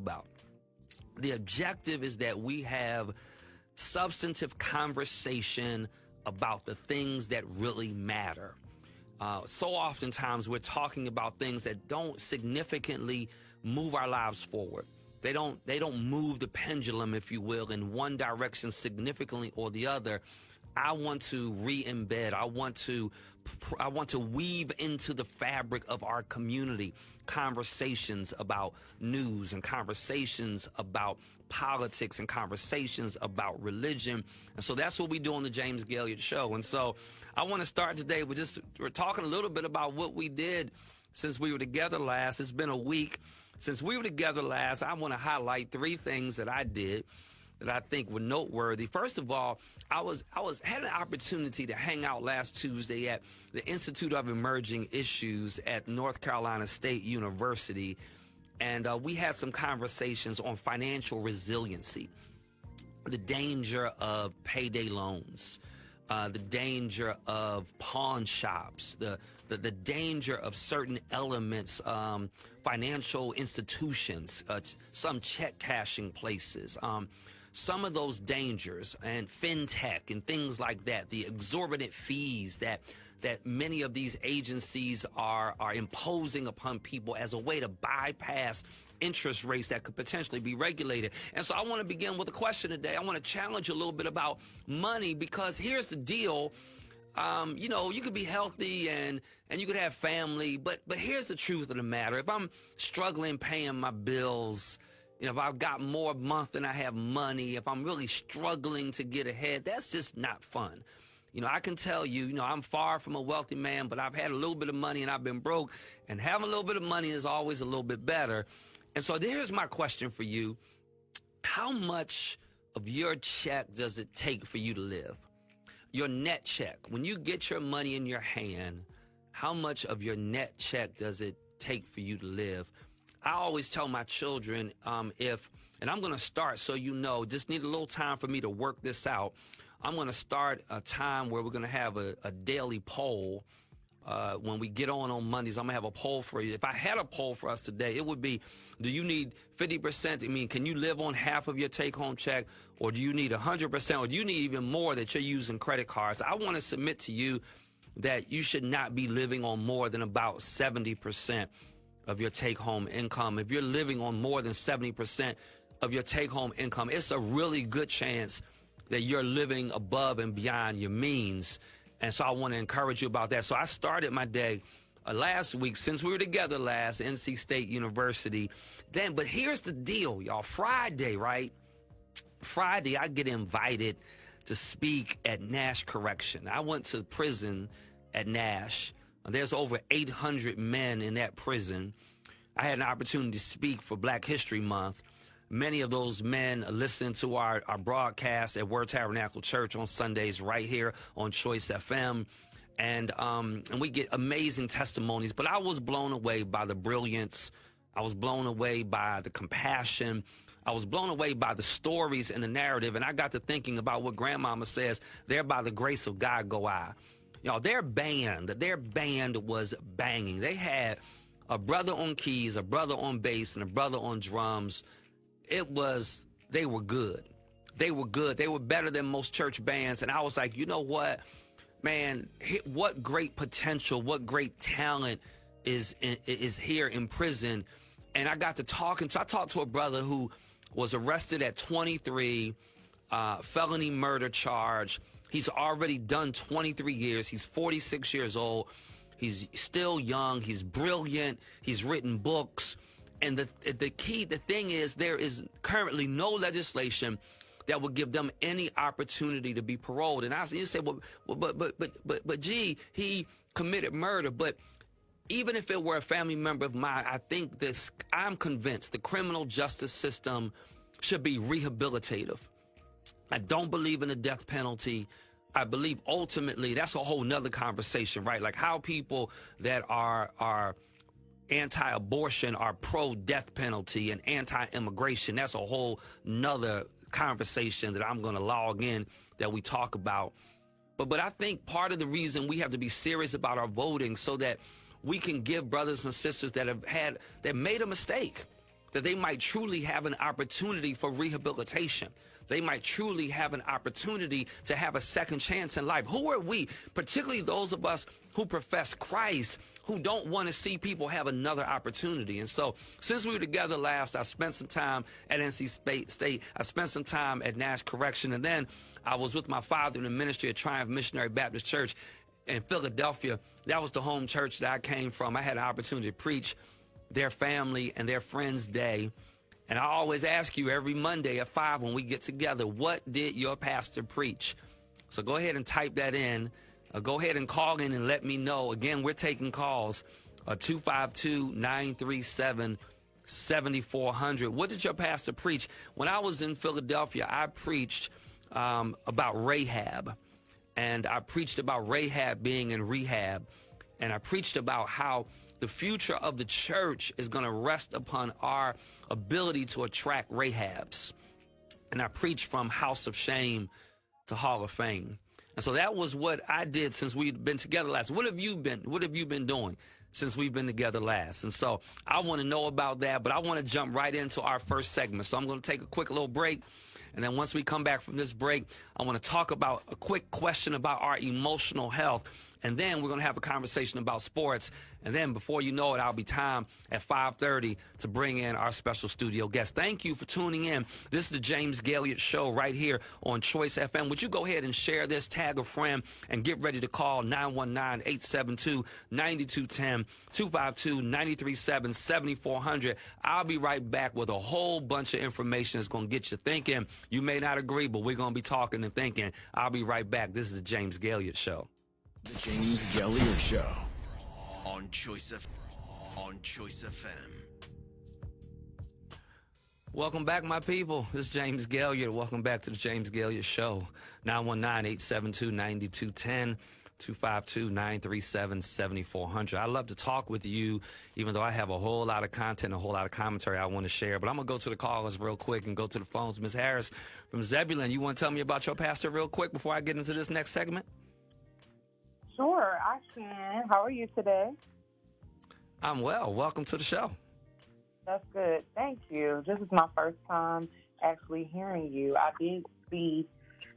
about. The objective is that we have substantive conversation about the things that really matter. So oftentimes we're talking about things that don't significantly move our lives forward. They don't move the pendulum, if you will, in one direction significantly or the other. I want to re-embed. I want to weave into the fabric of our community conversations about news and conversations about politics and conversations about religion. And so that's what we do on the James Gailliard Show. And so I want to start today with we're talking a little bit about what we did since we were together last. It's been a week since we were together last. I want to highlight 3 things that I did that I think were noteworthy. First of all, I had an opportunity to hang out last Tuesday at the Institute of Emerging Issues at North Carolina State University, and we had some conversations on financial resiliency, the danger of payday loans, the danger of pawn shops, the danger of certain elements, financial institutions, some check cashing places, some of those dangers, and fintech and things like that, the exorbitant fees that many of these agencies are imposing upon people as a way to bypass interest rates that could potentially be regulated. And so I want to begin with a question today. I want to challenge you a little bit about money, because here's the deal. You could be healthy and you could have family, but here's the truth of the matter. If I'm struggling paying my bills, if I've got more a month than I have money, if I'm really struggling to get ahead, that's just not fun. I can tell you, I'm far from a wealthy man, but I've had a little bit of money and I've been broke, and having a little bit of money is always a little bit better. And so here's my question for you. How much of your check does it take for you to live? Your net check. When you get your money in your hand, how much of your net check does it take for you to live? I always tell my children, and I'm going to start, so just need a little time for me to work this out. I'm going to start a time where we're going to have a daily poll. When we get on Mondays, I'm going to have a poll for you. If I had a poll for us today, it would be, do you need 50%? Can you live on half of your take-home check? Or do you need 100%? Or do you need even more that you're using credit cards? I want to submit to you that you should not be living on more than about 70% of your take-home income. If you're living on more than 70% of your take-home income, it's a really good chance that you're living above and beyond your means. And so I want to encourage you about that. So I started my day last week, since we were together last, NC State University. But here's the deal, y'all. Friday, right? Friday, I get invited to speak at Nash Correction. I went to prison at Nash. There's over 800 men in that prison. I had an opportunity to speak for Black History Month. Many of those men listen to our broadcast at Word Tabernacle Church on Sundays right here on Choice FM. And we get amazing testimonies. But I was blown away by the brilliance. I was blown away by the compassion. I was blown away by the stories and the narrative. And I got to thinking about what Grandmama says, there by the grace of God go I. Their band was banging. They had a brother on keys, a brother on bass, and a brother on drums. They were good. They were good. They were better than most church bands. And I was like, you know what, man, what great potential, what great talent is here in prison. And I got to talking. So I talked to a brother who was arrested at 23, felony murder charge. He's already done 23 years. He's 46 years old. He's still young. He's brilliant. He's written books. And the thing is, there is currently no legislation that would give them any opportunity to be paroled. And you say, but gee, he committed murder. But even if it were a family member of mine, I'm convinced the criminal justice system should be rehabilitative. I don't believe in the death penalty. I believe ultimately that's a whole nother conversation, right? Like how people that are anti-abortion are pro-death penalty and anti-immigration. That's a whole nother conversation that I'm going to log in that we talk about. But I think part of the reason we have to be serious about our voting so that we can give brothers and sisters that made a mistake, that they might truly have an opportunity for rehabilitation. They might truly have an opportunity to have a second chance in life. Who are we, particularly those of us who profess Christ, who don't want to see people have another opportunity? And so since we were together last, I spent some time at NC State. I spent some time at Nash Correction. And then I was with my father in the ministry at Triumph Missionary Baptist Church in Philadelphia. That was the home church that I came from. I had an opportunity to preach their family and their friends' day. And I always ask you every Monday at 5 when we get together, what did your pastor preach? So go ahead and type that in. Go ahead and call in and let me know. Again, we're taking calls, 252-937-7400. What did your pastor preach? When I was in Philadelphia, I preached about Rahab. And I preached about Rahab being in rehab. And I preached about how the future of the church is going to rest upon our ability to attract Rahabs. And I preached from House of Shame to Hall of Fame. And so that was what I did since we've been together last. What have you been doing since we've been together last? And so I want to know about that, but I want to jump right into our first segment. So I'm going to take a quick little break. And then once we come back from this break, I want to talk about a quick question about our emotional health. And then we're going to have a conversation about sports. And then before you know it, I'll be time at 5:30 to bring in our special studio guest. Thank you for tuning in. This is the James Gailliard Show right here on Choice FM. Would you go ahead and share this, tag a friend, and get ready to call 919-872-9210, 252-937-7400. I'll be right back with a whole bunch of information that's going to get you thinking. You may not agree, but we're going to be talking and thinking. I'll be right back. This is the James Gailliard Show. The James Gailliard Show on Choice FM. Welcome back, my people. This is James Gailliard. Welcome back to the James Gailliard Show. 919-872-9210, 252-937-7400. I love to talk with you, even though I have a whole lot of content, a whole lot of commentary I want to share. But I'm going to go to the callers real quick and go to the phones. Ms. Harris from Zebulon, you want to tell me about your pastor real quick before I get into this next segment? Sure, I can. How are you today? I'm well. Welcome to the show. That's good. Thank you. This is my first time actually hearing you. I did see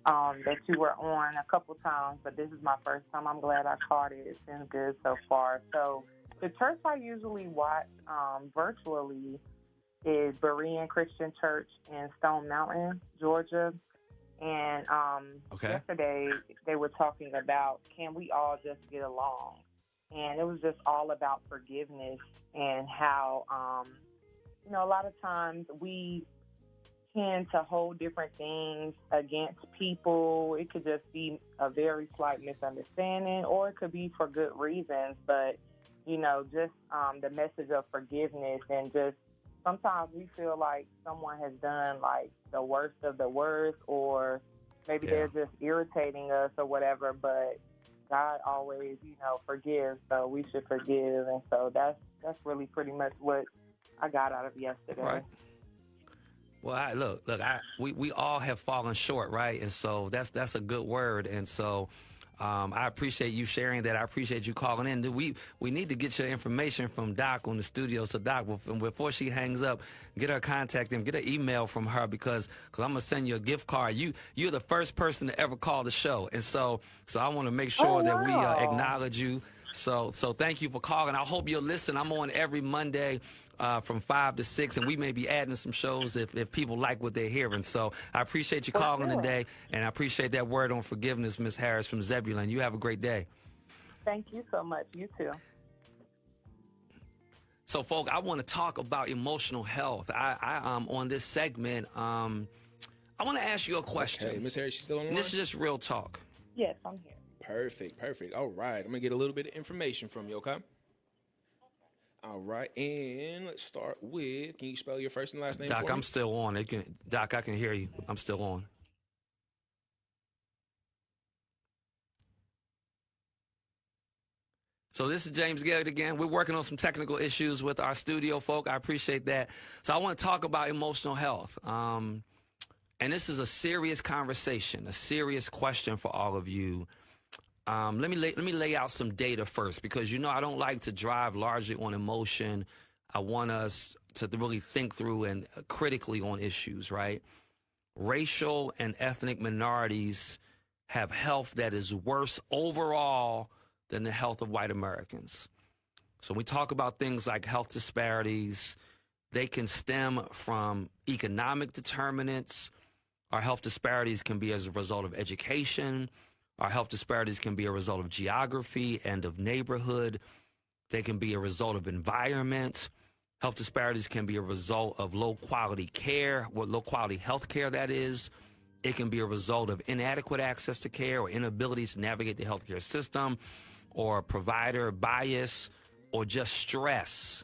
that you were on a couple times, but this is my first time. I'm glad I caught it. It's been good so far. So the church I usually watch virtually is Berean Christian Church in Stone Mountain, Georgia. And yesterday they were talking about, can we all just get along? And it was just all about forgiveness and how, a lot of times we tend to hold different things against people. It could just be a very slight misunderstanding, or it could be for good reasons. But, just the message of forgiveness, and just sometimes we feel like someone has done like the worst of the worst, or maybe they're just irritating us or whatever, but God always, forgives, so we should forgive. And so that's really pretty much what I got out of yesterday. Right. Well, we all have fallen short, right? And so that's a good word. And so I appreciate you sharing that. I appreciate you calling in. We need to get your information from Doc on the studio. So Doc, before she hangs up, get her contact and get an email from her, because I'm gonna send you a gift card. You're the first person to ever call the show, and so I want to make sure that we acknowledge you. So thank you for calling. I hope you'll listen. I'm on every Monday from 5 to 6, and we may be adding some shows if people like what they're hearing. So I appreciate you calling today, and I appreciate that word on forgiveness, Ms. Harris from Zebulon. You have a great day. Thank you so much. You too. So, folks, I want to talk about emotional health. I on this segment, I want to ask you a question. Okay, Ms. Harris, you still on the line? This is just real talk. Yes, I'm here. Perfect. All right, I'm going to get a little bit of information from you, okay? All right, and let's start with, can you spell your first and last name Doc, for me? I'm still on. Doc, I can hear you. I'm still on. So this is James Gailliard again. We're working on some technical issues with our studio folk. I appreciate that. So I want to talk about emotional health. And this is a serious conversation, a serious question for all of you. Let me lay out some data first, because I don't like to drive largely on emotion. I want us to really think through and critically on issues, right? Racial and ethnic minorities have health that is worse overall than the health of white Americans. So when we talk about things like health disparities, they can stem from economic determinants. Our health disparities can be as a result of education. Our health disparities can be a result of geography and of neighborhood. They can be a result of environment. Health disparities can be a result of low quality care, what low quality health care that is. It can be a result of inadequate access to care or inability to navigate the healthcare system, or provider bias, or just stress.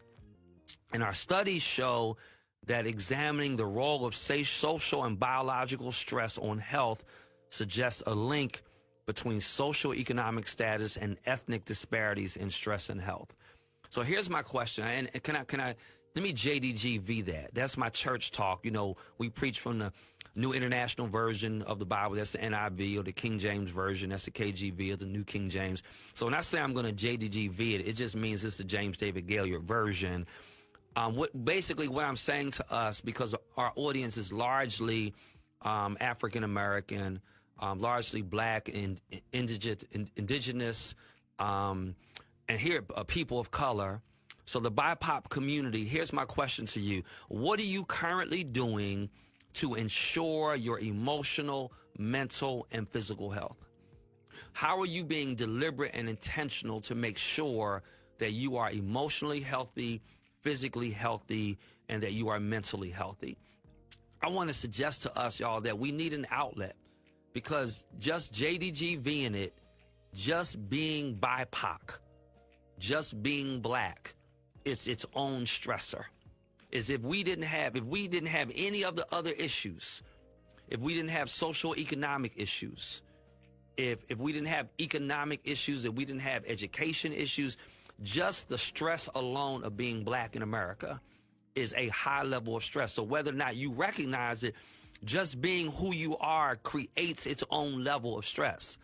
And our studies show that examining the role of social and biological stress on health suggests a link between social economic status and ethnic disparities in stress and health. So here's my question, and can I let me JDGV that. That's my church talk. You know, we preach from the New International Version of the Bible. That's the NIV, or the King James Version. That's the KJV, or the New King James. So when I say I'm going to JDGV it, it just means it's the James David Gailliard Version. What I'm saying to us, because our audience is largely African American, largely Black and indigenous, and here people of color. So the BIPOC community, here's my question to you. What are you currently doing to ensure your emotional, mental, and physical health? How are you being deliberate and intentional to make sure that you are emotionally healthy, physically healthy, and that you are mentally healthy? I want to suggest to us, y'all, that we need an outlet, because just JDGVing it, just being BIPOC, just being Black, it's its own stressor. Is if we didn't have any of the other issues, if we didn't have social economic issues, if we didn't have economic issues, if we didn't have education issues, just the stress alone of being Black in America is a high level of stress. So whether or not you recognize it, just being who you are creates its own level of stress.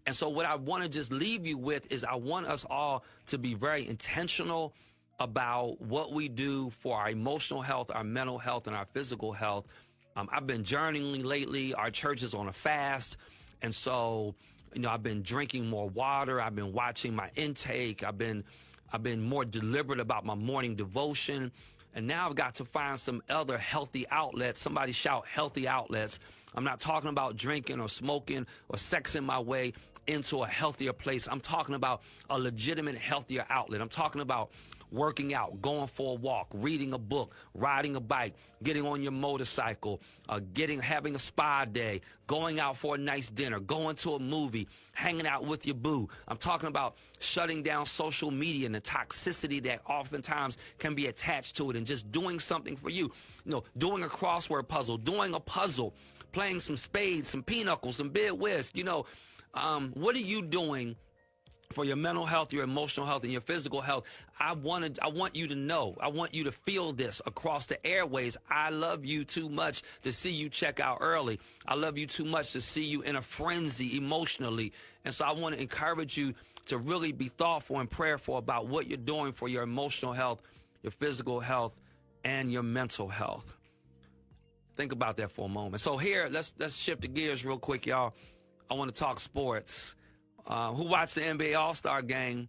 And so what I want to just leave you with is I want us all to be very intentional about what we do for our emotional health, our mental health, and our physical health. I've been journaling lately. Our church is on a fast. And so, you know, I've been drinking more water. I've been watching my intake. I've been more deliberate about my morning devotion. And now I've got to find some other healthy outlets. Somebody shout healthy outlets. I'm not talking about drinking or smoking or sexing my way into a healthier place. I'm talking about a legitimate, healthier outlet. I'm talking about working out, going for a walk, reading a book, riding a bike, getting on your motorcycle, having a spa day, going out for a nice dinner, going to a movie, hanging out with your boo. I'm talking about shutting down social media and the toxicity that oftentimes can be attached to it, and just doing something for you. You know, doing a crossword puzzle, doing a puzzle, playing some spades, some pinochle, some bid whist. You know, what are you doing for your mental health, your emotional health, and your physical health? I want you to know, I want you to feel this across the airways. I love you too much to see you check out early. I love you too much to see you in a frenzy emotionally. And so I want to encourage you to really be thoughtful and prayerful about what you're doing for your emotional health, your physical health, and your mental health. Think about that for a moment. So here, let's shift the gears real quick, y'all. I want to talk sports. Who watched the NBA All-Star game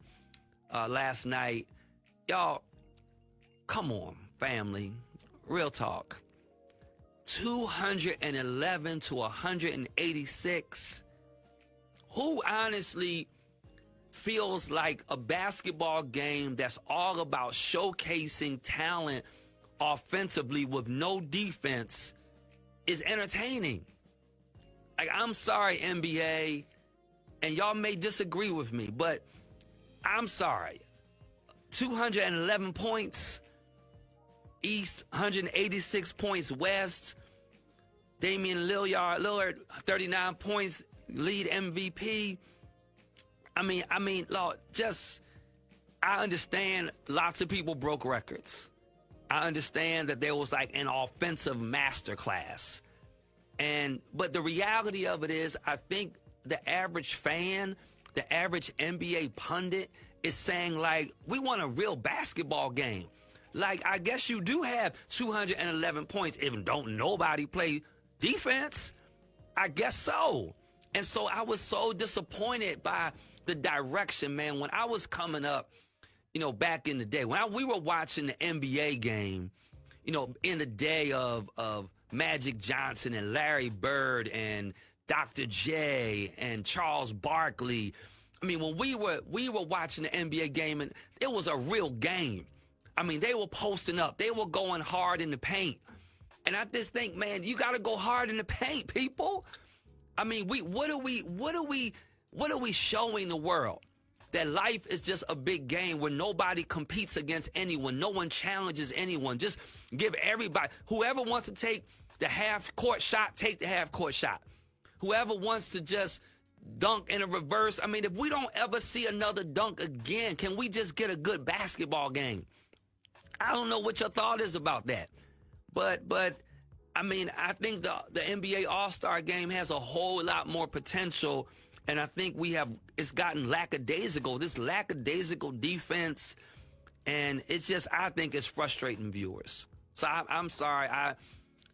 last night? Y'all, come on, family. Real talk. 211 to 186. Who honestly feels like a basketball game that's all about showcasing talent offensively with no defense is entertaining? Like, I'm sorry, NBA, and y'all may disagree with me, but I'm sorry. 211 points East, 186 points West. Damian Lillard, 39 points, lead MVP. I mean, Lord, I understand lots of people broke records. I understand that there was like an offensive masterclass. But the reality of it is, I think the average fan, the average NBA pundit is saying, like, we want a real basketball game. like, I guess you do have 211 points if don't nobody play defense. I guess so. And so I was so disappointed by the direction, man. When I was coming up, back in the day, when we were watching the NBA game, in the day of Magic Johnson and Larry Bird and Dr. J and Charles Barkley. I mean, when we were watching the NBA game, and it was a real game. I mean, they were posting up. They were going hard in the paint. And I just think, man, you got to go hard in the paint, people. I mean, what are we showing the world? That life is just a big game where nobody competes against anyone. No one challenges anyone. Just give everybody, whoever wants to take the half-court shot, take the half-court shot. Whoever wants to just dunk in a reverse. I mean, if we don't ever see another dunk again, can we just get a good basketball game? I don't know what your thought is about that. But I mean, I think the NBA All-Star game has a whole lot more potential. And I think it's gotten lackadaisical, this lackadaisical defense. And it's just, I think it's frustrating viewers. So I'm sorry.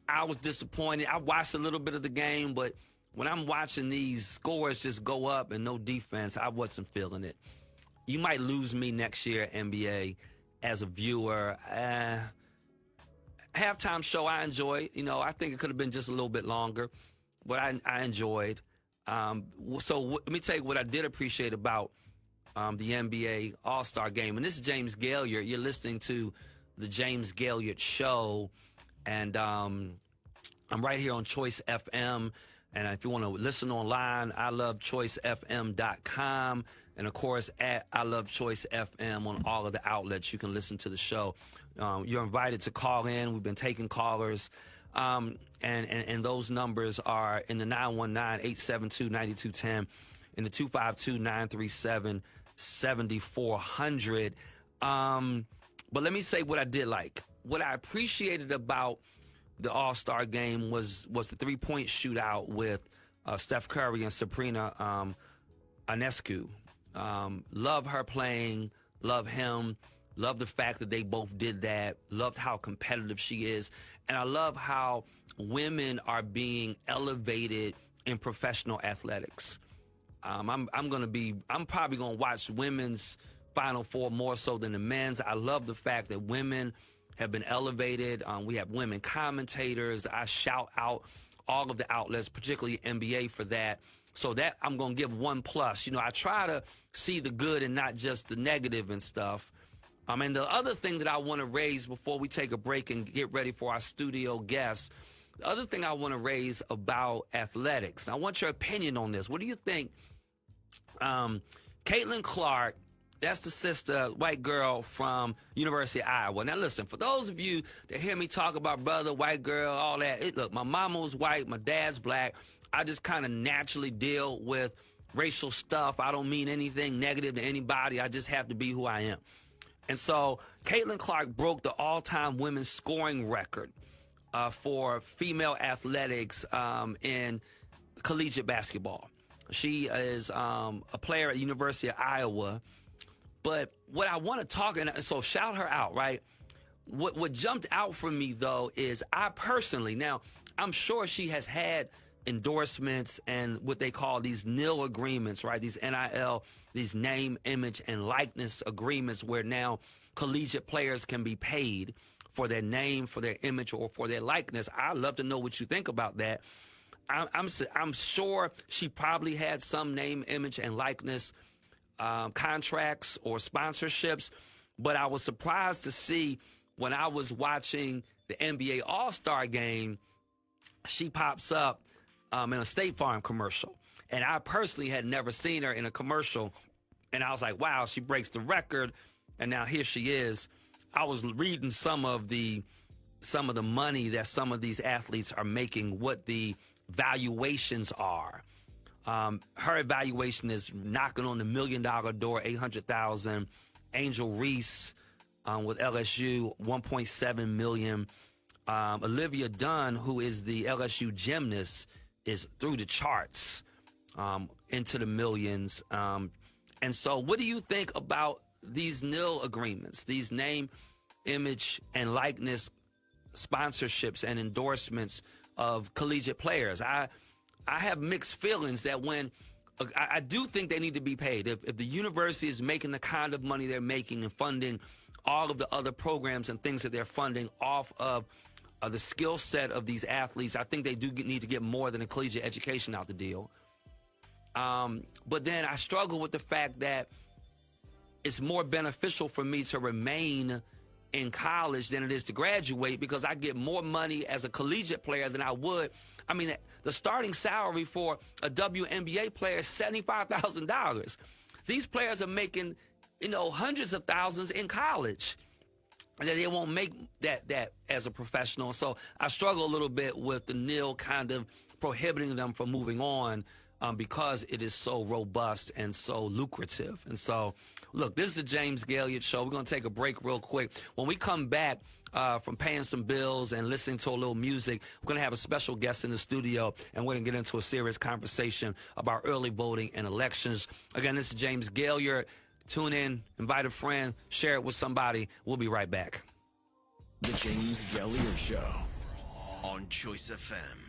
I was disappointed. I watched a little bit of the game, but when I'm watching these scores just go up and no defense, I wasn't feeling it. You might lose me next year, NBA, as a viewer. Halftime show I enjoyed. I think it could have been just a little bit longer, but I enjoyed. So let me tell you what I did appreciate about the NBA All-Star Game. And this is James Gailliard. You're listening to the James Gailliard Show. And I'm right here on Choice FM. And if you want to listen online, ilovechoicefm.com. And, of course, at I Love Choice FM on all of the outlets. You can listen to the show. You're invited to call in. We've been taking callers. And those numbers are in the 919-872-9210 and the 252-937-7400. But let me say what I did like. What I appreciated about the All-Star game was the three-point shootout with Steph Curry and Sabrina Ionescu. Love her playing, love him, love the fact that they both did that, loved how competitive she is, and I love how women are being elevated in professional athletics. I'm probably gonna watch women's Final Four more so than the men's. I love the fact that women have been elevated. We have women commentators. I shout out all of the outlets, particularly NBA, for that. So that I'm going to give 1+. I try to see the good and not just the negative and stuff. And the other thing that I want to raise before we take a break and get ready for our studio guests, the other thing I want to raise about athletics. I want your opinion on this. What do you think? Caitlin Clark, that's the sister, white girl from University of Iowa. Now, listen, for those of you that hear me talk about brother, white girl, all that, look, my mama was white, my dad's black. I just kind of naturally deal with racial stuff. I don't mean anything negative to anybody. I just have to be who I am. And so Caitlin Clark broke the all-time women's scoring record for female athletics in collegiate basketball. She is a player at University of Iowa. But what I want to talk, and so shout her out, right? What jumped out for me, though, is I personally, now, I'm sure she has had endorsements and what they call these NIL agreements, right? These NIL, these name, image, and likeness agreements where now collegiate players can be paid for their name, for their image, or for their likeness. I'd love to know what you think about that. I'm sure she probably had some name, image, and likeness contracts or sponsorships, but I was surprised to see when I was watching the NBA All-Star game, she pops up in a State Farm commercial. And I personally had never seen her in a commercial. And I was like, wow, she breaks the record. And now here she is. I was reading some of the money that some of these athletes are making, what the valuations are. Her evaluation is knocking on the $1 million door, $800,000. Angel Reese with LSU, $1.7 million. Olivia Dunn, who is the LSU gymnast, is through the charts, into the millions. And so what do you think about these NIL agreements, these name, image and likeness sponsorships and endorsements of collegiate players. I have mixed feelings that when I do think they need to be paid. If the university is making the kind of money they're making and funding all of the other programs and things that they're funding off of the skill set of these athletes, I think they do need to get more than a collegiate education out the deal. But then I struggle with the fact that it's more beneficial for me to remain in college than it is to graduate because I get more money as a collegiate player than I would. I mean, the starting salary for a WNBA player is $75,000. These players are making, hundreds of thousands in college. And that they won't make that as a professional. So I struggle a little bit with the NIL kind of prohibiting them from moving on because it is so robust and so lucrative. And so, look, this is the James Gailliard Show. We're going to take a break real quick. When we come back from paying some bills and listening to a little music, we're going to have a special guest in the studio, and we're going to get into a serious conversation about early voting and elections. Again, this is James Gailliard. Tune in, invite a friend, share it with somebody. We'll be right back. The James Gailliard Show on Choice FM.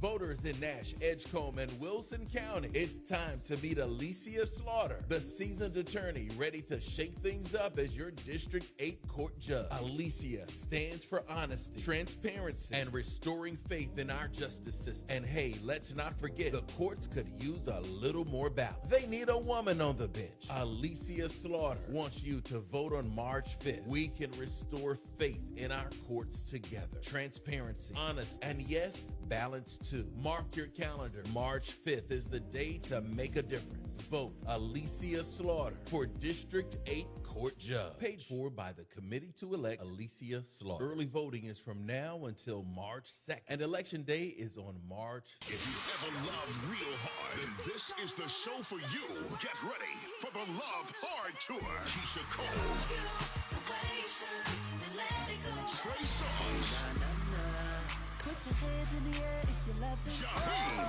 Voters in Nash, Edgecombe, and Wilson County, it's time to meet Alicia Slaughter, the seasoned attorney ready to shake things up as your District 8 court judge. Alicia stands for honesty, transparency, and restoring faith in our justice system. And hey, let's not forget, the courts could use a little more balance. They need a woman on the bench. Alicia Slaughter wants you to vote on March 5th. We can restore faith in our courts together. Transparency, honesty, and yes, balance too. Mark your calendar. March 5th is the day to make a difference. Vote Alicia Slaughter for District 8 Court Judge. Paid for by the Committee to Elect Alicia Slaughter. Early voting is from now until March 2nd. And Election Day is on March 5th. If you ever loved real hard, then this is the show for you. Get ready for the Love Hard Tour. Keisha Cole, Trey Songz, Put your hands in the air if you love this. Jaheim,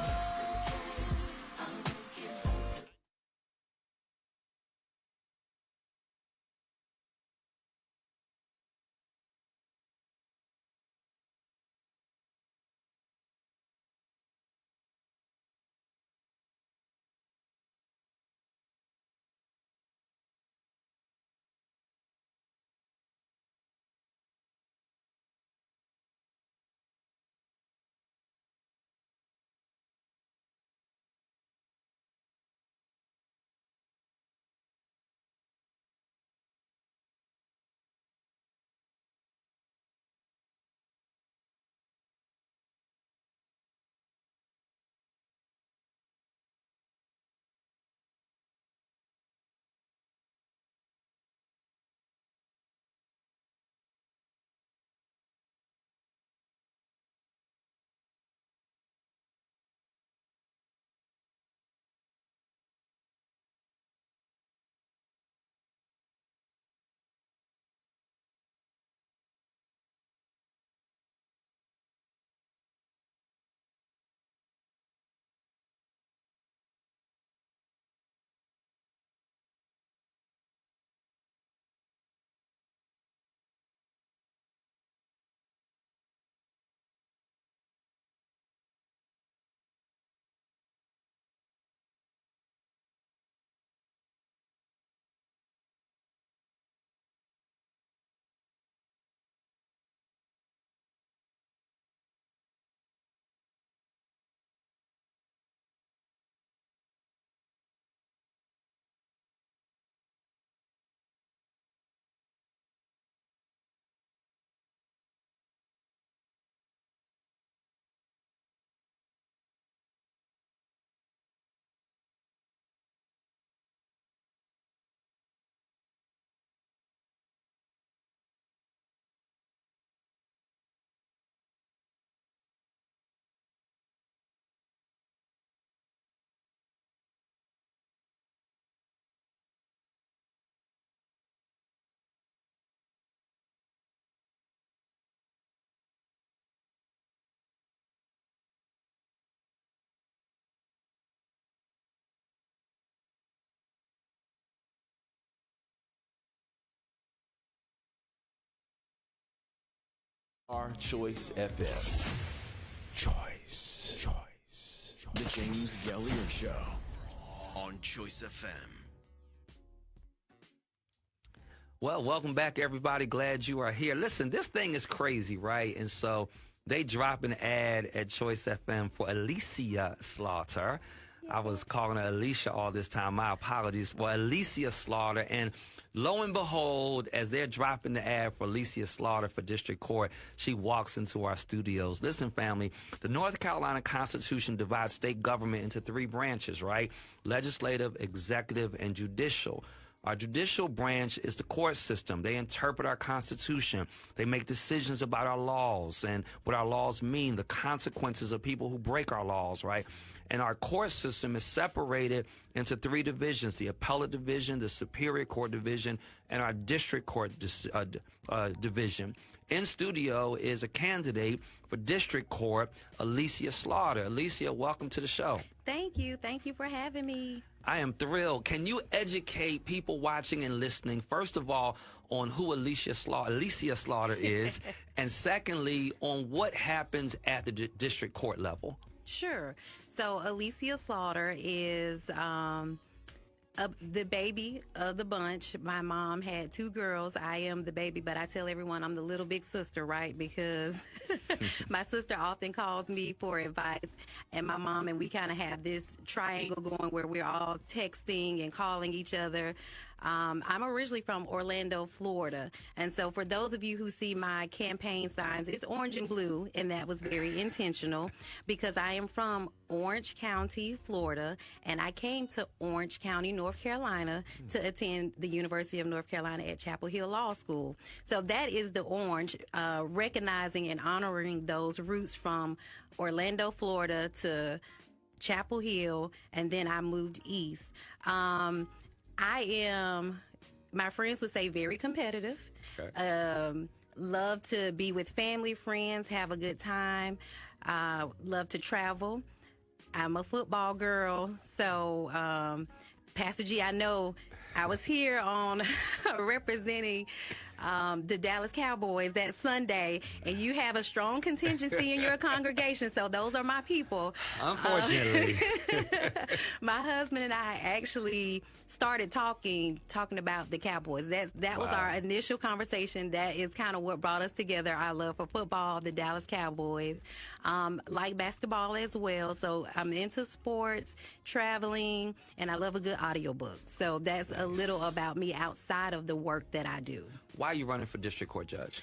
Our Choice FM. Choice. The James Gailliard Show on Choice FM. Well, welcome back, everybody. Glad you are here. Listen, this thing is crazy, right? And so they drop an ad at Choice FM for Alicia Slaughter. I was calling her Alicia all this time. My apologies for Alicia Slaughter. And lo and behold, as they're dropping the ad for Alicia Slaughter for District Court, she walks into our studios. Listen, family, the North Carolina Constitution divides state government into 3 branches, right? Legislative, executive, and judicial. Our judicial branch is the court system. They interpret our Constitution. They make decisions about our laws and what our laws mean, the consequences of people who break our laws, right? And our court system is separated into 3 divisions: the appellate division, the superior court division, and our district court division. In studio is a candidate for district court, Alicia Slaughter. Alicia, welcome to the show. Thank you. Thank you for having me. I am thrilled. Can you educate people watching and listening, first of all, on who Alicia Slaughter is, and secondly, on what happens at the district court level? Sure. So Alicia Slaughter is the baby of the bunch. My mom had 2 girls. I am the baby, but I tell everyone I'm the little big sister, right? Because my sister often calls me for advice, and my mom, and we kind of have this triangle going where we're all texting and calling each other. I'm originally from Orlando, Florida. And so for those of you who see my campaign signs, it's orange and blue, and that was very intentional because I am from Orange County, Florida, and I came to Orange County, North Carolina to attend the University of North Carolina at Chapel Hill Law School. So that is the orange, recognizing and honoring those roots from Orlando, Florida to Chapel Hill, and then I moved east. I am, my friends would say, very competitive. Okay. Love to be with family, friends, have a good time. Love to travel. I'm a football girl. So, Pastor G, I know I was here on representing the Dallas Cowboys that Sunday, and you have a strong contingency in your congregation, so those are my people. Unfortunately. My husband and I actually started talking about the Cowboys. That was our initial conversation. That is kind of what brought us together. Our love for football, the Dallas Cowboys, like basketball as well. So I'm into sports, traveling, and I love a good audiobook. So that's a little about me outside of the work that I do. Why are you running for district court judge?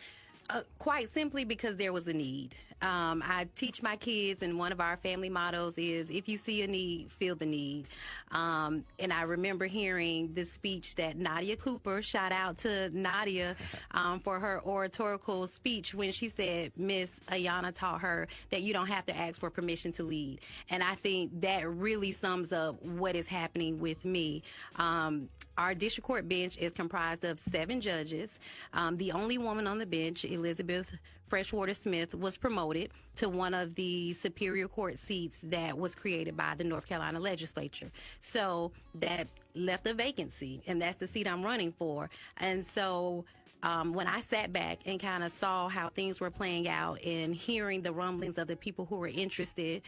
Quite simply because there was a need. I teach my kids, and one of our family mottos is, if you see a need, feel the need. And I remember hearing this speech that Nadia Cooper, shout out to Nadia for her oratorical speech when she said Miss Ayana taught her that you don't have to ask for permission to lead. And I think that really sums up what is happening with me. Our district court bench is comprised of 7 judges. The only woman on the bench, Elizabeth Freshwater Smith, was promoted to one of the Superior Court seats that was created by the North Carolina legislature. So that left a vacancy, and that's the seat I'm running for. And so when I sat back and kind of saw how things were playing out and hearing the rumblings of the people who were interested,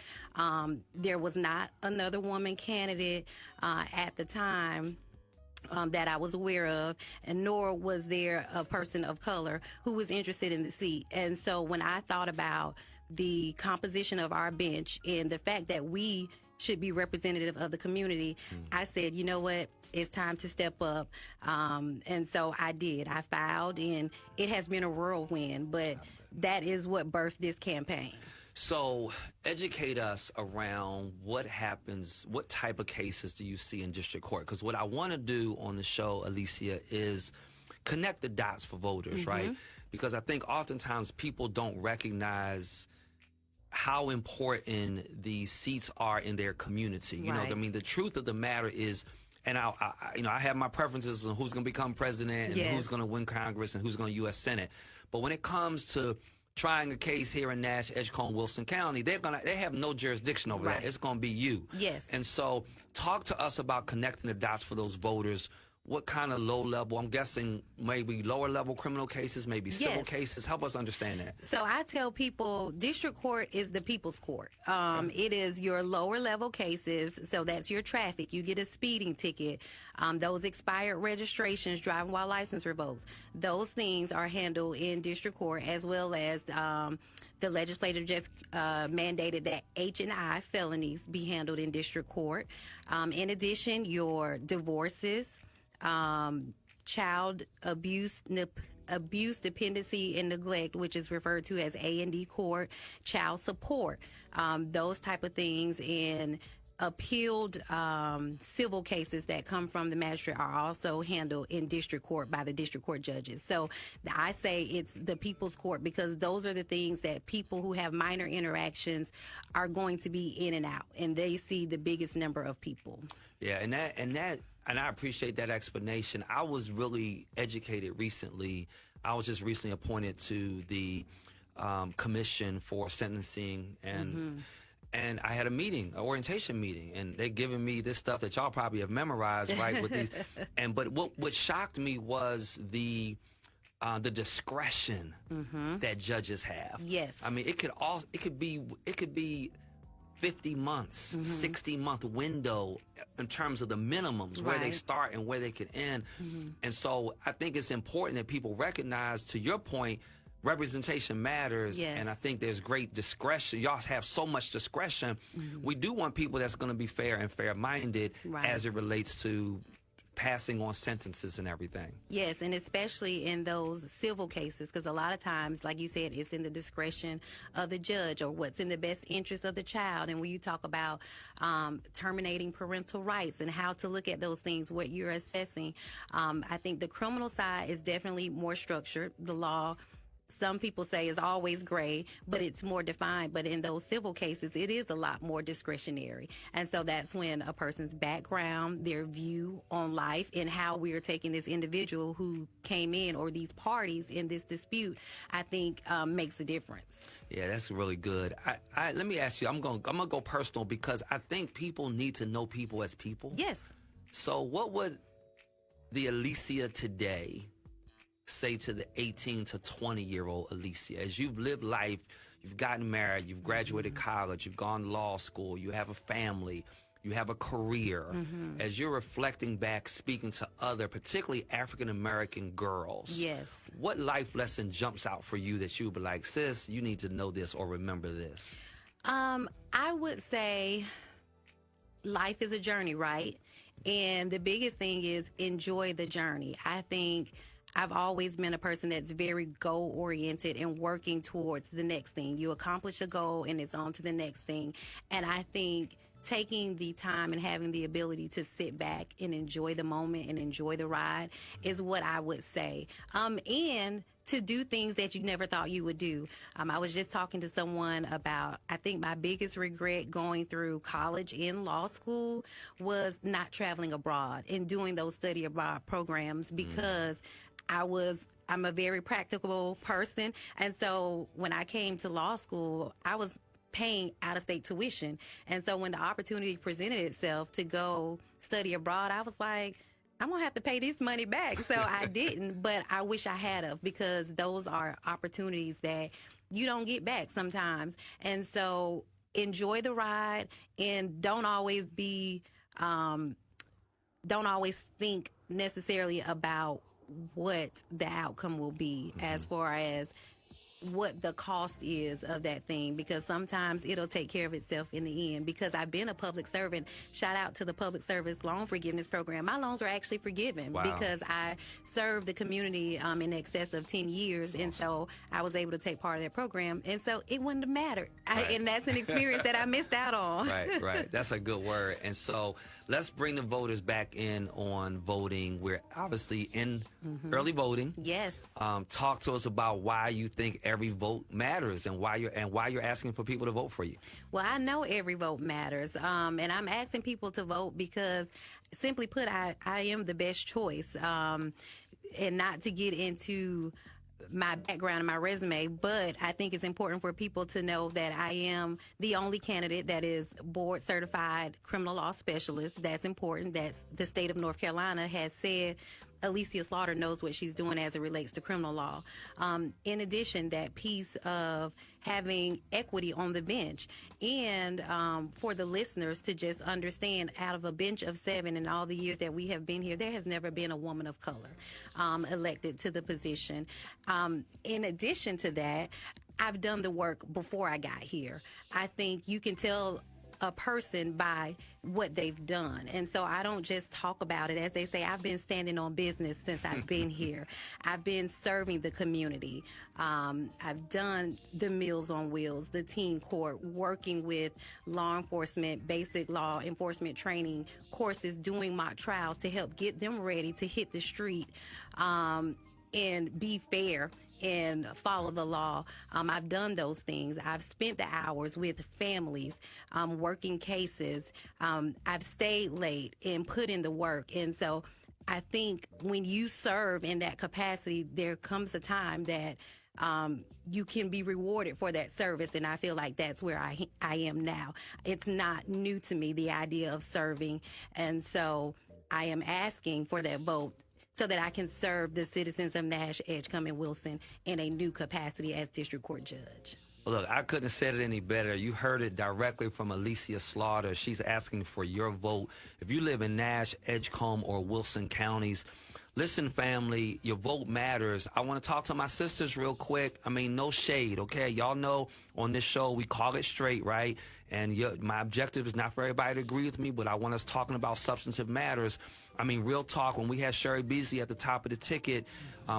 there was not another woman candidate at the time that I was aware of, and nor was there a person of color who was interested in the seat. And so when I thought about the composition of our bench and the fact that we should be representative of the community, I said, you know what, it's time to step up. And so I did. I filed, and it has been a whirlwind, but that is what birthed this campaign. So educate us around what happens, what type of cases do you see in district court? Because what I want to do on the show, Alicia, is connect the dots for voters, right? Because I think oftentimes people don't recognize how important these seats are in their community. You know, I mean, the truth of the matter is, and I have my preferences on who's going to become president and who's going to win Congress and who's going to U.S. Senate. But when it comes to trying a case here in Nash, Edgecombe, Wilson County, they have no jurisdiction over that. It's going to be you. Yes. And so talk to us about connecting the dots for those voters. what kind of low level, I'm guessing maybe lower level criminal cases, maybe civil Yes. cases? Help us understand that. So I tell people district court is the people's court. It is your lower level cases. So that's your traffic. You get a speeding ticket. Those expired registrations, driving while license revokes. Those things are handled in district court, as well as the legislature just mandated that H&I felonies be handled in district court. In addition, your divorces, child abuse, dependency, and neglect, which is referred to as A&D court, child support, those type of things, and appealed civil cases that come from the magistrate are also handled in district court by the district court judges. So I say it's the people's court because those are the things that people who have minor interactions are going to be in and out, and they see the biggest number of people. Yeah, and I appreciate that explanation. I was really educated recently. I was just recently appointed to the commission for sentencing, and I had a meeting, an orientation meeting, and they're giving me this stuff that y'all probably have memorized, right? With these, but what shocked me was the discretion that judges have. Yes. I mean, it could be 50 months, 60-month window in terms of the minimums, where they start and where they can end. And so I think it's important that people recognize, to your point, representation matters. Yes. And I think there's great discretion. Y'all have so much discretion. We do want people that's going to be fair and fair-minded as it relates to passing on sentences and everything. Yes, and especially in those civil cases, because a lot of times, like you said, it's in the discretion of the judge or what's in the best interest of the child. And when you talk about terminating parental rights and how to look at those things, what you're assessing, I think the criminal side is definitely more structured. The law, some people say, is always gray, but it's more defined. But in those civil cases, it is a lot more discretionary. And so that's when a person's background, their view on life, and how we are taking this individual who came in, or these parties in this dispute, I think makes a difference. Yeah, that's really good. Let me ask you, I'm gonna go personal, because I think people need to know people as people. Yes. So what would the Alicia today say to the 18 to 20-year-old Alicia, as you've lived life, you've gotten married, you've graduated college, you've gone to law school, you have a family, you have a career, as you're reflecting back, speaking to other, particularly African-American girls, Yes. what life lesson jumps out for you that you would be like, sis, you need to know this or remember this? I would say life is a journey, right? And the biggest thing is enjoy the journey. I think I've always been a person that's very goal-oriented and working towards the next thing. You accomplish a goal and it's on to the next thing. And I think taking the time and having the ability to sit back and enjoy the moment and enjoy the ride is what I would say. And to do things that you never thought you would do. I was just talking to someone about, I think my biggest regret going through college and law school was not traveling abroad and doing those study abroad programs, because I'm a very practical person. And so when I came to law school, I was paying out-of-state tuition. And so when the opportunity presented itself to go study abroad, I was like, I'm going to have to pay this money back. So I didn't, but I wish I had of, because those are opportunities that you don't get back sometimes. And so enjoy the ride, and don't always think necessarily about what the outcome will be as far as what the cost is of that thing, because sometimes it'll take care of itself in the end. Because I've been a public servant, shout out to the public service loan forgiveness program. My loans were actually forgiven because I served the community in excess of 10 years. And so I was able to take part of that program. And so it wouldn't have mattered. And that's an experience that I missed out on. Right. That's a good word. And so let's bring the voters back in on voting. We're obviously in early voting. Yes. Talk to us about why you think every vote matters, and why you're asking for people to vote for you. Well, I know every vote matters, and I'm asking people to vote because, simply put, I am the best choice, and not to get into my background and my resume, but I think it's important for people to know that I am the only candidate that is board certified criminal law specialist. That's important. That's the state of North Carolina has said Alicia Slaughter knows what she's doing as it relates to criminal law. In addition, that piece of having equity on the bench, and for the listeners to just understand, out of a bench of 7 in all the years that we have been here, there has never been a woman of color elected to the position. In addition to that, I've done the work before I got here. I think you can tell a person by what they've done. And so I don't just talk about it. As they say, I've been standing on business since I've been here. I've been serving the community. I've done the Meals on Wheels, the teen court, working with law enforcement, basic law enforcement training courses, doing mock trials to help get them ready to hit the street and be fair and follow the law. I've done those things. I've spent the hours with families, working cases. I've stayed late and put in the work. And so I think when you serve in that capacity, there comes a time that you can be rewarded for that service. And I feel like that's where I am now. It's not new to me, the idea of serving. And so I am asking for that vote so that I can serve the citizens of Nash, Edgecombe, and Wilson in a new capacity as district court judge. Well, look, I couldn't have said it any better. You heard it directly from Alicia Slaughter. She's asking for your vote. If you live in Nash, Edgecombe, or Wilson counties, listen, family, your vote matters. I want to talk to my sisters real quick. I mean, no shade, okay? Y'all know on this show we call it straight, right? And my objective is not for everybody to agree with me, but I want us talking about substantive matters. I mean, real talk, when we had Sherry Beasley at the top of the ticket,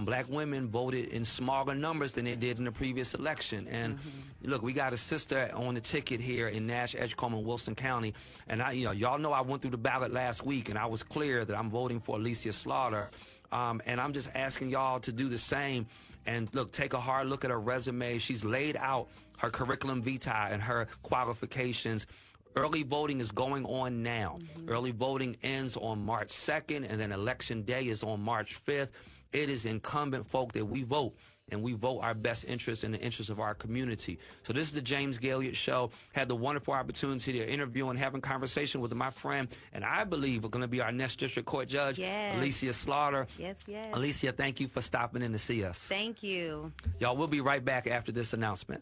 black women voted in smaller numbers than they did in the previous election. And look, we got a sister on the ticket here in Nash, Edgecombe, and Wilson County. And y'all know I went through the ballot last week, and I was clear that I'm voting for Alicia Slaughter. And I'm just asking y'all to do the same. And look, take a hard look at her resume. She's laid out her curriculum vitae and her qualifications. Early voting is going on now. Early voting ends on March 2nd, and then election day is on March 5th. It is incumbent, folk, that we vote, and we vote our best interest in the interest of our community. So this is the James Gailliard Show. Had the wonderful opportunity to interview and having conversation with my friend, and I believe we're going to be our next district court judge, Alicia Slaughter. Yes. Alicia, thank you for stopping in to see us. Thank you. Y'all, we'll be right back after this announcement.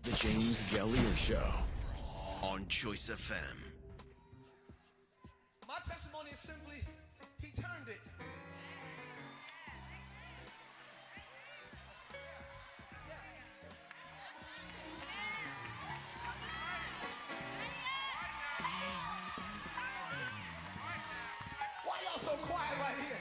The James Gailliard Show on Choice FM. My testimony is simply, he turned it. Why y'all so quiet right here?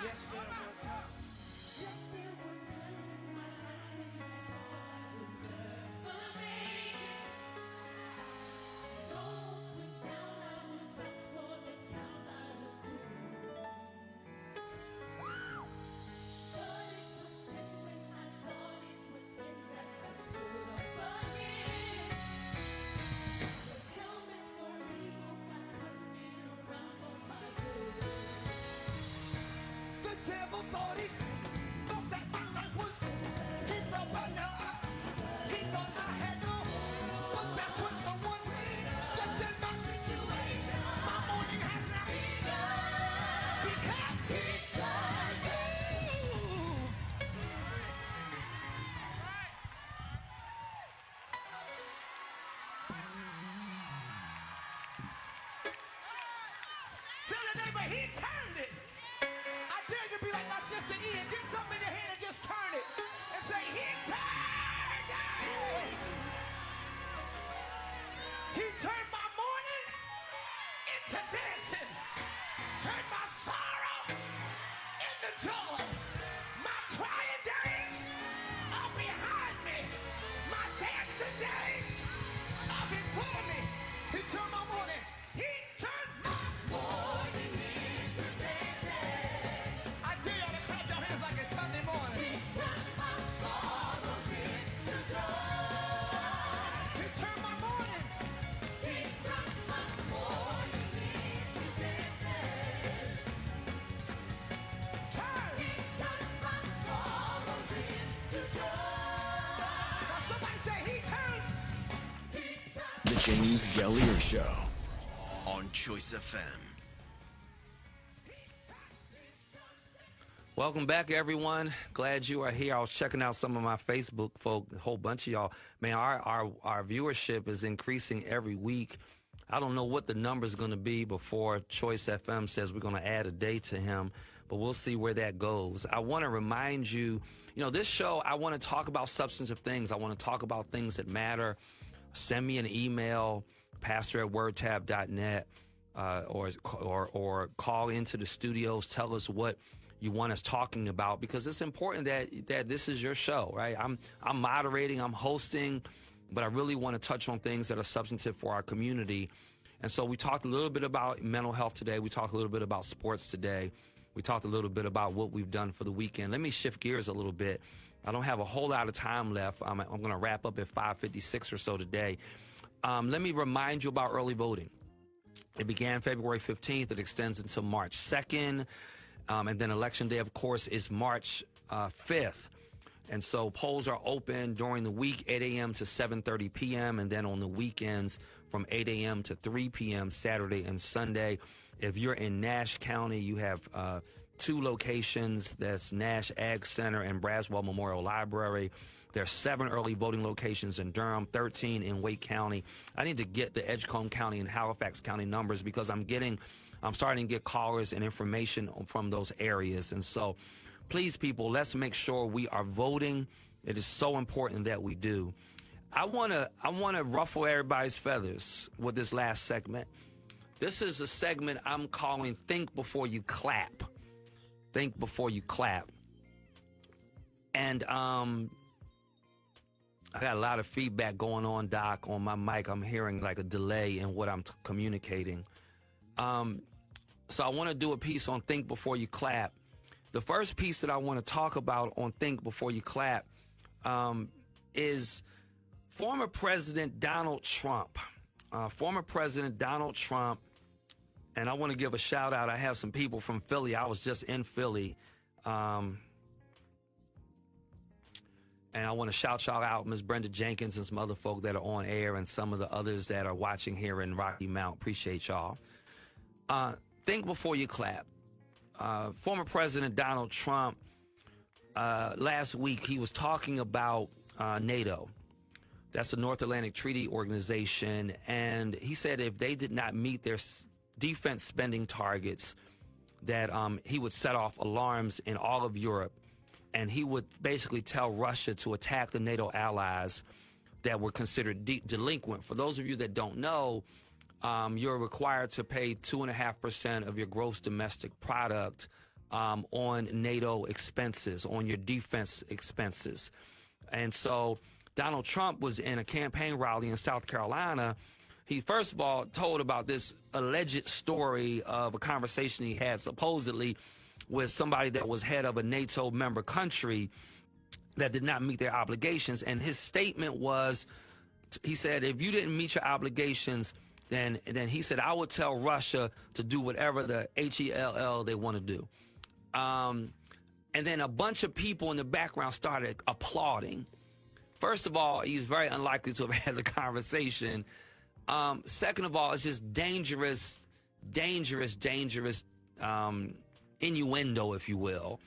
Yes, there were times. Yes, there were times in my life when I would never make it. It almost went down. I was up for the count. I was through. But it was then when I thought it would end that I stood up again. The helmet for evil got turned around on my head. The devil thought that my life was, he thought he thought I had no, but that's when someone stepped in my situation. My morning has now become he turned it. Tell your neighbor, he turned it. I dare you to be like my sister Ian. Get something in your hand and just turn it. And say, he turned it. He turned my mourning into dancing. Turned my sorrow into joy. My crying days are behind me. My dancing days are before me. He turned my mourning. He turned my mourning into dancing. The James Gailliard Show on Choice FM. Welcome back, everyone. Glad you are here. I was checking out some of my Facebook folk, a whole bunch of y'all. Man, our viewership is increasing every week. I don't know what the number's going to be before Choice FM says we're going to add a day to him, but we'll see where that goes. I want to remind you, this show, I want to talk about substantive things. I want to talk about things that matter. Send me an email, pastor@wordtab.net, or call into the studios. Tell us what you want us talking about, because it's important that this is your show, right? I'm moderating, I'm hosting, but I really want to touch on things that are substantive for our community. And so we talked a little bit about mental health today. We talked a little bit about sports today. We talked a little bit about what we've done for the weekend. Let me shift gears a little bit. I don't have a whole lot of time left. I'm going to wrap up at 5:56 or so today. Let me remind you about early voting. It began February 15th. It extends until March 2nd. And then Election Day, of course, is March 5th. And so polls are open during the week, 8 a.m. to 7:30 p.m., and then on the weekends from 8 a.m. to 3 p.m., Saturday and Sunday. If you're in Nash County, you have two locations. That's Nash Ag Center and Braswell Memorial Library. There are 7 early voting locations in Durham, 13 in Wake County. I need to get the Edgecombe County and Halifax County numbers, because I'm starting to get callers and information from those areas. And so please, people, let's make sure we are voting. It is so important that we do. I want to ruffle everybody's feathers with this last segment. This is a segment I'm calling Think Before You Clap. Think Before You Clap. And I got a lot of feedback going on, Doc, on my mic. I'm hearing like a delay in what I'm communicating. So I want to do a piece on Think Before You Clap. The first piece that I want to talk about on Think Before You Clap is former President Donald Trump. Former President Donald Trump, and I want to give a shout out. I have some people from Philly. I was just in Philly. And I want to shout out Ms. Brenda Jenkins and some other folk that are on air, and some of the others that are watching here in Rocky Mount. Appreciate y'all. Think before you clap. Former President Donald Trump, last week, he was talking about NATO. That's the North Atlantic Treaty Organization. And he said if they did not meet their defense spending targets, that he would set off alarms in all of Europe. And he would basically tell Russia to attack the NATO allies that were considered delinquent. For those of you that don't know, you're required to pay 2.5% of your gross domestic product on NATO expenses, on your defense expenses. And so Donald Trump was in a campaign rally in South Carolina. He, first of all, told about this alleged story of a conversation he had supposedly with somebody that was head of a NATO member country that did not meet their obligations. And his statement was, he said, if you didn't meet your obligations, then he said, I would tell Russia to do whatever the HELL they want to do. And then a bunch of people in the background started applauding. First of all, he's very unlikely to have had the conversation. Second of all, it's just dangerous innuendo, if you will.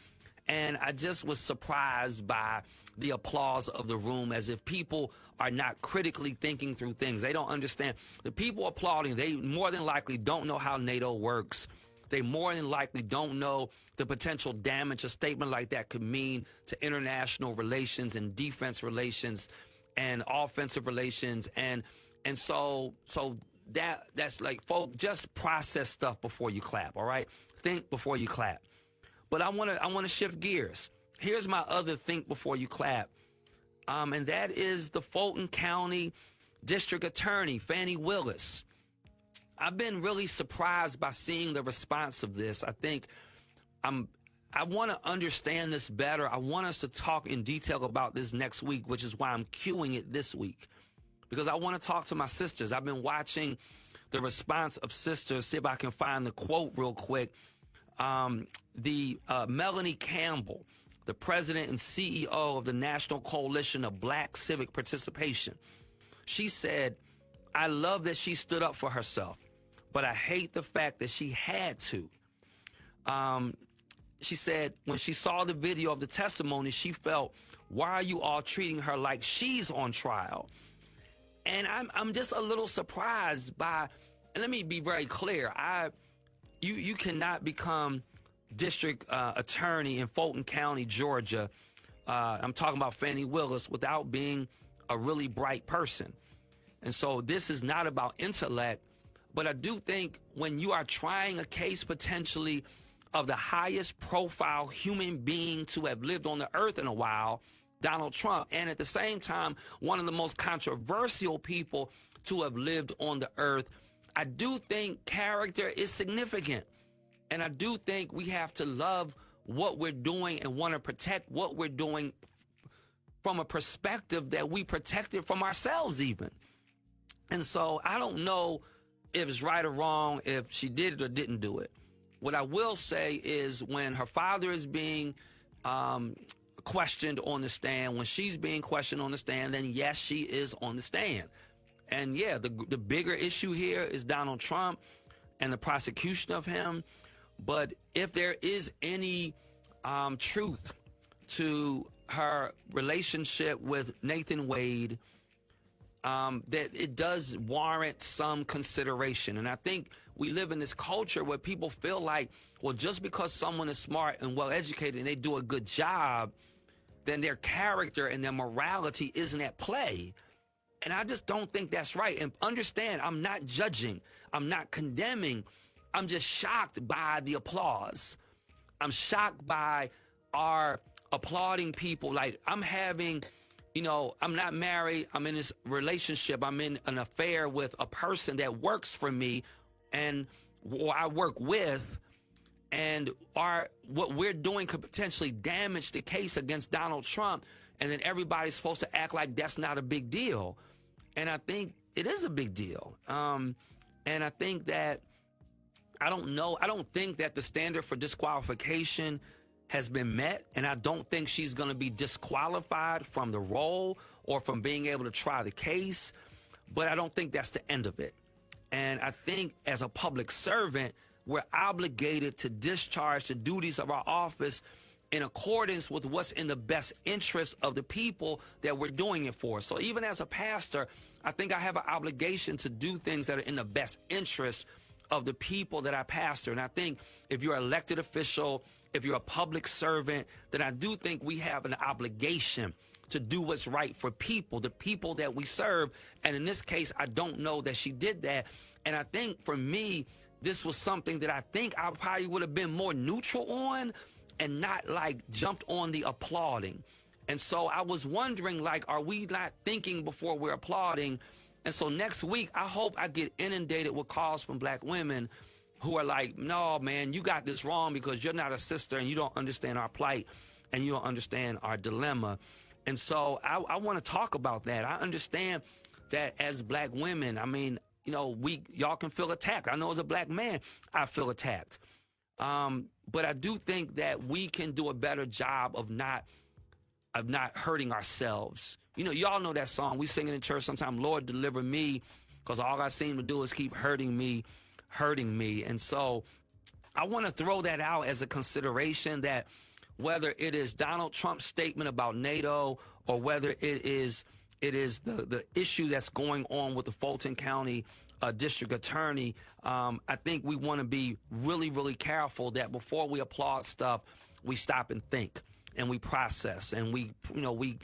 And I just was surprised by the applause of the room, as if people are not critically thinking through things. They don't understand. The people applauding, they more than likely don't know how NATO works. They more than likely don't know the potential damage a statement like that could mean to international relations and defense relations and offensive relations. And so that's like, folks, just process stuff before you clap, all right? Think before you clap. But I want to shift gears. Here's my other think before you clap. And that is the Fulton County District Attorney, Fannie Willis. I've been really surprised by seeing the response of this. I think I want to understand this better. I want us to talk in detail about this next week, which is why I'm queuing it this week, because I want to talk to my sisters. I've been watching the response of sisters. See if I can find the quote real quick. Melanie Campbell, the president and CEO of the National Coalition of Black Civic Participation, she said, I love that she stood up for herself, but I hate the fact that she had to. She said when she saw the video of the testimony, she felt, why are you all treating her like she's on trial? And I'm just a little surprised by, and let me be very clear, you cannot become district attorney in Fulton County, Georgia. I'm talking about Fannie Willis, without being a really bright person. And so this is not about intellect, but I do think when you are trying a case potentially of the highest profile human being to have lived on the earth in a while, Donald Trump, and at the same time, one of the most controversial people to have lived on the earth, I do think character is significant. And I do think we have to love what we're doing and want to protect what we're doing from a perspective that we protect it from ourselves even. And so I don't know if it's right or wrong, if she did it or didn't do it. What I will say is when her father is being questioned on the stand, when she's being questioned on the stand, then yes, she is on the stand. And yeah, the bigger issue here is Donald Trump and the prosecution of him. But if there is any truth to her relationship with Nathan Wade, that it does warrant some consideration. And I think we live in this culture where people feel like, well, just because someone is smart and well-educated and they do a good job, then their character and their morality isn't at play. And I just don't think that's right. And understand, I'm not judging. I'm not condemning. I'm just shocked by the applause. I'm shocked by our applauding people. Like, I'm having, I'm not married. I'm in this relationship. I'm in an affair with a person that works for me and or I work with. And what we're doing could potentially damage the case against Donald Trump. And then everybody's supposed to act like that's not a big deal. And I think it is a big deal. And I think that, I don't think that the standard for disqualification has been met. And I don't think she's going to be disqualified from the role or from being able to try the case. But I don't think that's the end of it. And I think as a public servant, we're obligated to discharge the duties of our office in accordance with what's in the best interest of the people that we're doing it for. So even as a pastor, I think I have an obligation to do things that are in the best interest of the people that I pastor. And I think if you're an elected official, if you're a public servant, then I do think we have an obligation to do what's right for people, the people that we serve. And in this case, I don't know that she did that. And I think for me, this was something that I think I probably would have been more neutral on and not like jumped on the applauding. And so I was wondering, like, are we not thinking before we're applauding? And so next week, I hope I get inundated with calls from black women who are like, no, man, you got this wrong because you're not a sister and you don't understand our plight and you don't understand our dilemma. And so I want to talk about that. I understand that as black women, I mean, y'all can feel attacked. I know as a black man, I feel attacked. But I do think that we can do a better job of not hurting ourselves. Y'all know that song. We sing it in church sometimes, Lord, deliver me, because all I seem to do is keep hurting me. And so I want to throw that out as a consideration that whether it is Donald Trump's statement about NATO or whether it is the issue that's going on with the Fulton County district attorney, I think we want to be really, really careful that before we applaud stuff, we stop and think and we process and we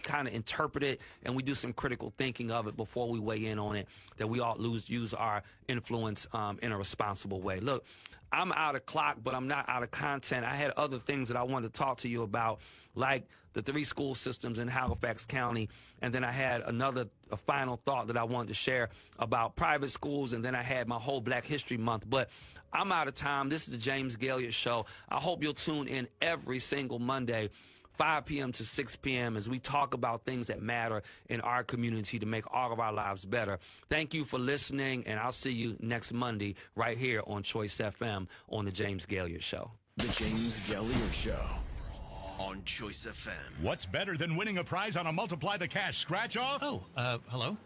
kind of interpret it and we do some critical thinking of it before we weigh in on it, that we all use our influence in a responsible way. Look, I'm out of clock, but I'm not out of content. I had other things that I wanted to talk to you about, like the 3 school systems in Halifax County. And then I had a final thought that I wanted to share about private schools. And then I had my whole Black History Month. But I'm out of time. This is the James Gailliard Show. I hope you'll tune in every single Monday, 5 p.m. to 6 p.m. as we talk about things that matter in our community to make all of our lives better. Thank you for listening, and I'll see you next Monday right here on Choice FM on the James Gailliard Show. The James Gailliard Show on Choice FM. What's better than winning a prize on a Multiply the Cash scratch-off? Oh, hello?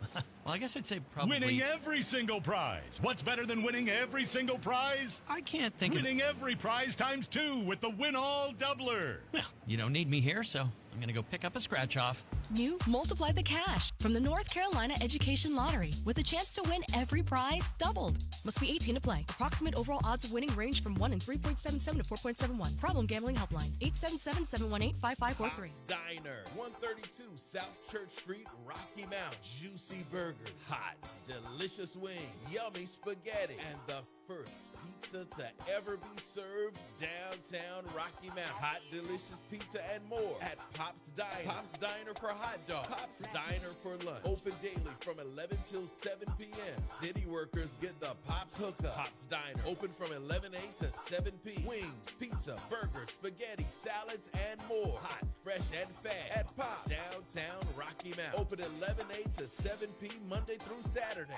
Well, I guess I'd say probably... Winning every single prize. What's better than winning every single prize? I can't think Winning every prize times 2 with the Win All Doubler. Well, you don't need me here, so I'm going to go pick up a scratch-off. New Multiply the Cash from the North Carolina Education Lottery with a chance to win every prize doubled. Must be 18 to play. Approximate overall odds of winning range from 1 in 3.77 to 4.71. Problem gambling helpline. 877-718-5543. Diner, 132 South Church Street, Rocky Mount. Juicy burger, hot, delicious wings, yummy spaghetti, and the first pizza to ever be served downtown Rocky Mount. Hot, delicious pizza and more at Pop's Diner. Pop's Diner for hot dogs. Pop's Diner for lunch. Open daily from 11 till 7 p.m. City workers get the Pop's hookup. Pop's Diner open from 11 a.m. to 7 p.m. Wings, pizza, burgers, spaghetti, salads, and more. Hot, fresh, and fast at Pop's downtown Rocky Mount. Open 11 a.m. to 7 p.m. Monday through Saturday.